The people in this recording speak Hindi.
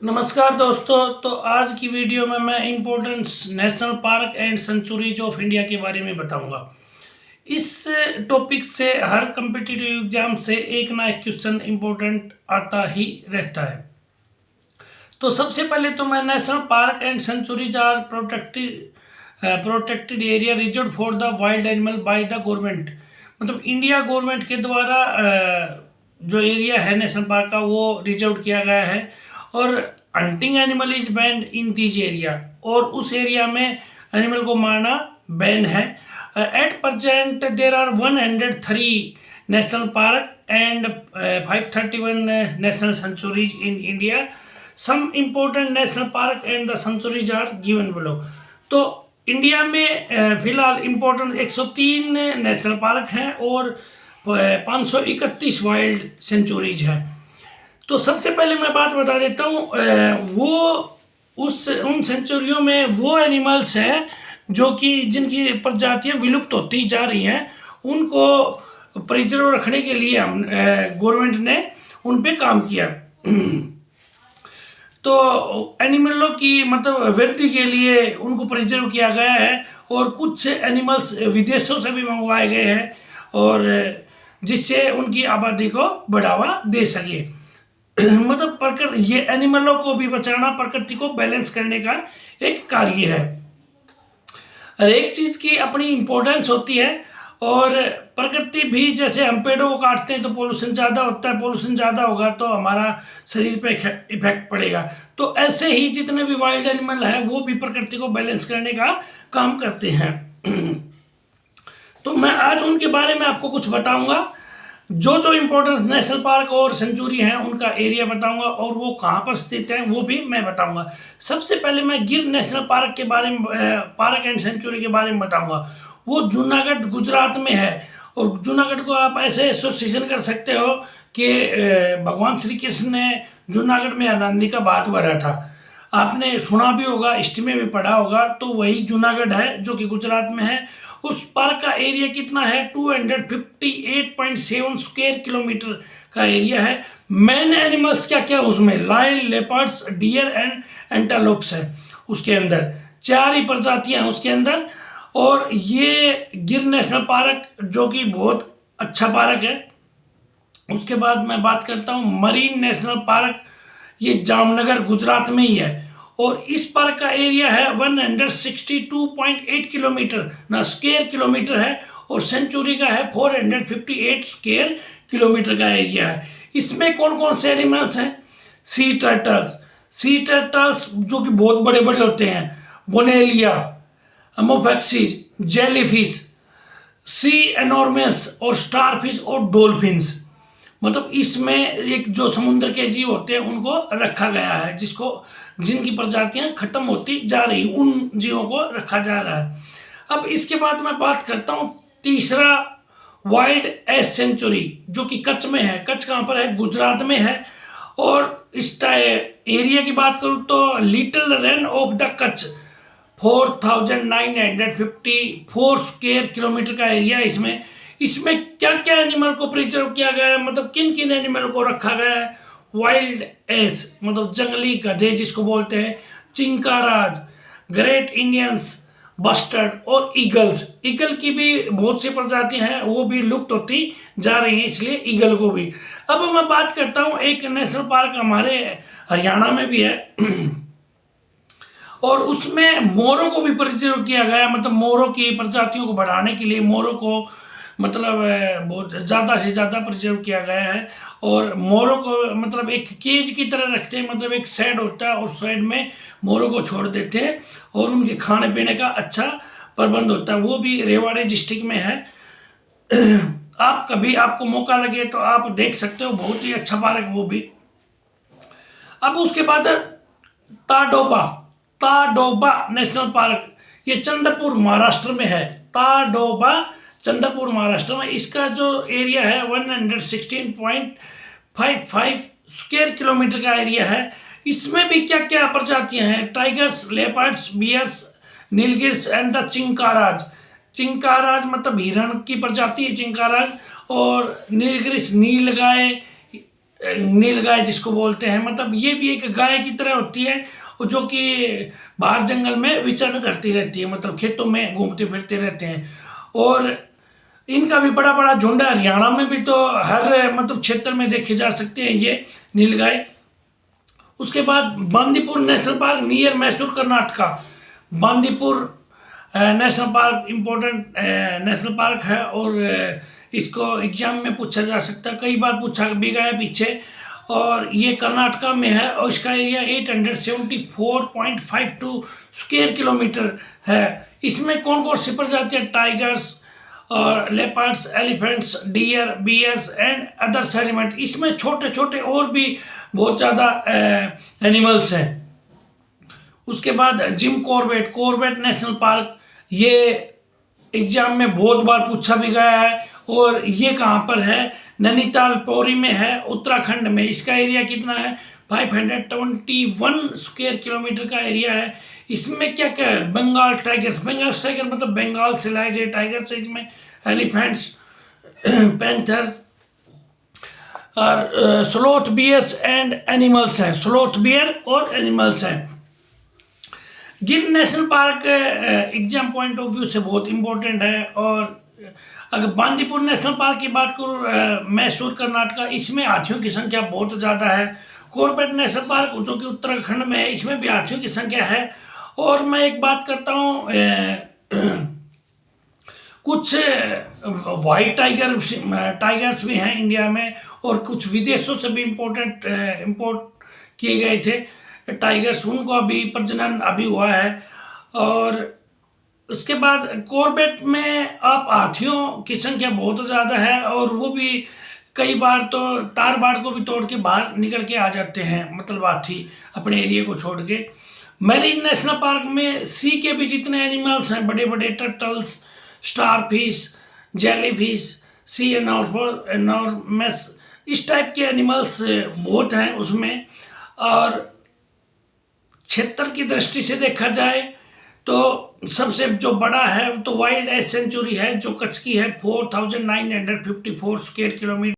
नमस्कार दोस्तों। तो आज की वीडियो में मैं important national park and sanctuaries of India के बारे में बताऊंगा। इस टॉपिक से हर कम्पिटिटिव एग्जाम से एक ना एक क्वेश्चन इम्पोर्टेंट आता ही रहता है। तो सबसे पहले तो मैं national park and sanctuaries are protected area reserve for the wild animal by the government. मतलब इंडिया गवर्नमेंट के द्वारा जो एरिया है नेशनल पार्क का वो रिजर्व किया गया है और hunting animal is banned in this area. और उस एरिया में एनिमल को मारना बैन है। At present there are 103 national park and 531 national sanctuaries in India. Some important national park and the sanctuaries are given below. तो इंडिया में फिलहाल इम्पोर्टेंट 103 नेशनल पार्क हैं और 531 वाइल्ड सेंचुरीज हैं। तो सबसे पहले मैं बात बता देता हूँ, वो उन सेंचुरियों में वो एनिमल्स हैं जो कि जिनकी प्रजातियां विलुप्त होती जा रही हैं, उनको प्रिजर्व रखने के लिए हम गवर्नमेंट ने उन पे काम किया। तो एनिमलों की मतलब वृद्धि के लिए उनको प्रिजर्व किया गया है और कुछ एनिमल्स विदेशों से भी मंगवाए गए हैं और जिससे उनकी आबादी को बढ़ावा दे सके। मतलब प्रकृति, ये एनिमलों को भी बचाना प्रकृति को बैलेंस करने का एक कार्य है। हर एक चीज की अपनी इम्पोर्टेंस होती है और प्रकृति भी, जैसे हम पेड़ों को काटते हैं तो पोल्यूशन ज़्यादा होता है, पोल्यूशन ज़्यादा होगा तो हमारा शरीर पे इफेक्ट पड़ेगा। तो ऐसे ही जितने भी वाइल्ड एनिमल हैं वो भी प्रकृति को बैलेंस करने का काम करते हैं। तो मैं आज उनके बारे में आपको कुछ बताऊंगा। जो इम्पोर्टेंट नेशनल पार्क और सेंचुरी हैं उनका एरिया बताऊंगा और वो कहाँ पर स्थित है वो भी मैं बताऊंगा। सबसे पहले मैं गिर नेशनल पार्क के बारे में, पार्क एंड सेंचुरी के बारे में बताऊंगा। वो जूनागढ़ गुजरात में है और जूनागढ़ को आप ऐसे एसोसिएशन कर सकते हो कि भगवान श्री कृष्ण ने जूनागढ़ में आनंदी का बात भरा था। आपने सुना भी होगा, हिस्ट्री में भी पढ़ा होगा। तो वही जूनागढ़ है जो कि गुजरात में है। उस पार्क का एरिया कितना है? 258.7 स्क्वायर किलोमीटर का एरिया है। मेन एनिमल्स क्या क्या उसमें? Lion, leopards, deer and antelopes है। उसके अंदर 4 ही प्रजातियां हैं उसके अंदर। और ये गिर नेशनल पार्क जो कि बहुत अच्छा पार्क है। उसके बाद मैं बात करता हूँ मरीन नेशनल पार्क। ये जामनगर गुजरात में ही है और इस पार्क का एरिया है 162.8 किलोमीटर ना स्क्वायर किलोमीटर है और सेंचुरी का है 458 स्क्वायर किलोमीटर का एरिया है। इसमें कौन कौन से एनिमल्स हैं? सी टर्टल्स जो कि बहुत बड़े बड़े होते हैं, बोनेलिया, अमोफेक्सिस, जेलीफिश, सी एनॉर्मस और स्टारफिश और डॉल्फिन्स। मतलब इसमें एक जो समुद्र के जीव होते हैं उनको रखा गया है, जिनकी प्रजातियां खत्म होती जा रही, उन जीवों को रखा जा रहा है। अब इसके बाद मैं बात करता हूँ तीसरा वाइल्ड एस सेंचुरी जो कि कच्छ में है। कच्छ कहाँ पर है? गुजरात में है। और इस एरिया की बात करूँ तो little run of the Kutch 4954 square kilometre का एरिया है इसमें क्या क्या एनिमल को प्रिजर्व किया गया है? मतलब किन किन एनिमल को रखा गया है? वाइल्ड एस मतलब जंगली गधे जिसको बोलते हैं, चिंकाराज, ग्रेट इंडियंस बस्टर्ड और ईगल की भी बहुत सी प्रजातियां हैं, वो भी लुप्त होती जा रही हैं, इसलिए ईगल को भी। अब मैं बात करता हूँ एक नेशनल पार्क हमारे हरियाणा में भी है और उसमें मोरों को भी प्रिजर्व किया गया। मतलब मोरों की प्रजातियों को बढ़ाने के लिए मोरों को मतलब बहुत ज़्यादा से ज़्यादा प्रिजर्व किया गया है। और मोरों को मतलब एक केज की तरह रखते हैं, मतलब एक शेड होता है और शेड में मोरों को छोड़ देते हैं और उनके खाने पीने का अच्छा प्रबंध होता है। वो भी रेवाड़ी डिस्ट्रिक्ट में है। आप कभी आपको मौका लगे तो आप देख सकते हो, बहुत ही अच्छा पार्क वो भी। अब उसके बाद ताडोबा नेशनल पार्क, ये चंद्रपुर महाराष्ट्र में है। ताडोबा चंद्रपुर महाराष्ट्र में। इसका जो एरिया है 116.55 स्क्वायर किलोमीटर का एरिया है। इसमें भी क्या क्या प्रजातियां हैं? Tigers, leopards, bears, nilgais and the chinkaras मतलब हिरण की प्रजाति है चिंकाराज। और नीलगिरिस नीलगाय, नीलगाय जिसको बोलते हैं, मतलब ये भी एक गाय की तरह होती है, जो कि बाहर जंगल में विचरण करती रहती है, मतलब खेतों में घूमते फिरते रहते हैं। और इनका भी बड़ा बड़ा झुंड है। हरियाणा में भी तो हर मतलब क्षेत्र में देखे जा सकते हैं ये नीलगाय। उसके बाद Bandipur national park near Mysore Karnataka. Bandipur national park important national park है, और इसको एग्जाम में पूछा जा सकता है, कई बार पूछा भी गया पीछे। और ये कर्नाटका में है, और इसका एरिया 874.52 स्क्वायर किलोमीटर है। इसमें कौन कौन सी प्रजातियाँ, टाइगर्स और leopards, elephants, deer, bears and others element, इसमें छोटे छोटे और भी बहुत ज़्यादा एनिमल्स हैं। उसके बाद Jim Corbett, Corbett national park, ये एग्जाम में बहुत बार पूछा भी गया है, और ये कहाँ पर है, नैनीताल पौरी में है, उत्तराखंड में। इसका एरिया कितना है, 521 स्क्वायर किलोमीटर का एरिया है। इसमें क्या क्या है, बंगाल टाइगर्स, बंगाल टाइगर मतलब बंगाल से लाए गए टाइगर्स, इसमें एलिफेंट्स, पैंथर और स्लोथ बियर्स एंड एनिमल्स हैं, स्लोथ बियर और एनिमल्स हैं। गिर national park exam point of view से बहुत इंपॉर्टेंट है। और अगर बांदीपुर नेशनल पार्क की बात करूँ, मैसूर कर्नाटका, इसमें हाथियों की संख्या बहुत ज़्यादा है। कॉर्बेट नेशनल पार्क जो कि उत्तराखंड में है, इसमें भी हाथियों की संख्या है। और मैं एक बात करता हूँ, कुछ वाइट टाइगर्स भी हैं इंडिया में, और कुछ विदेशों से भी इम्पोर्ट किए गए थे टाइगर्स, उनको अभी प्रजनन अभी हुआ है। और उसके बाद कॉर्बेट में आप हाथियों की संख्या बहुत ज़्यादा है, और वो भी कई बार तो तार बाड़ को भी तोड़ के बाहर निकल के आ जाते हैं, मतलब हाथी अपने एरिया को छोड़ के। मैरीन नेशनल पार्क में सी के भी जितने एनिमल्स हैं, बड़े बड़े टर्टल्स, स्टारफिश, जेलीफिश, सी एनॉर्मस, इस टाइप के एनिमल्स बहुत हैं उसमें। और क्षेत्र की दृष्टि से देखा जाए तो सबसे जो बड़ा है तो वाइल्ड लाइफ सेंचुरी है, जो कच्छ की है, 4954 स्क्वायर किलोमीटर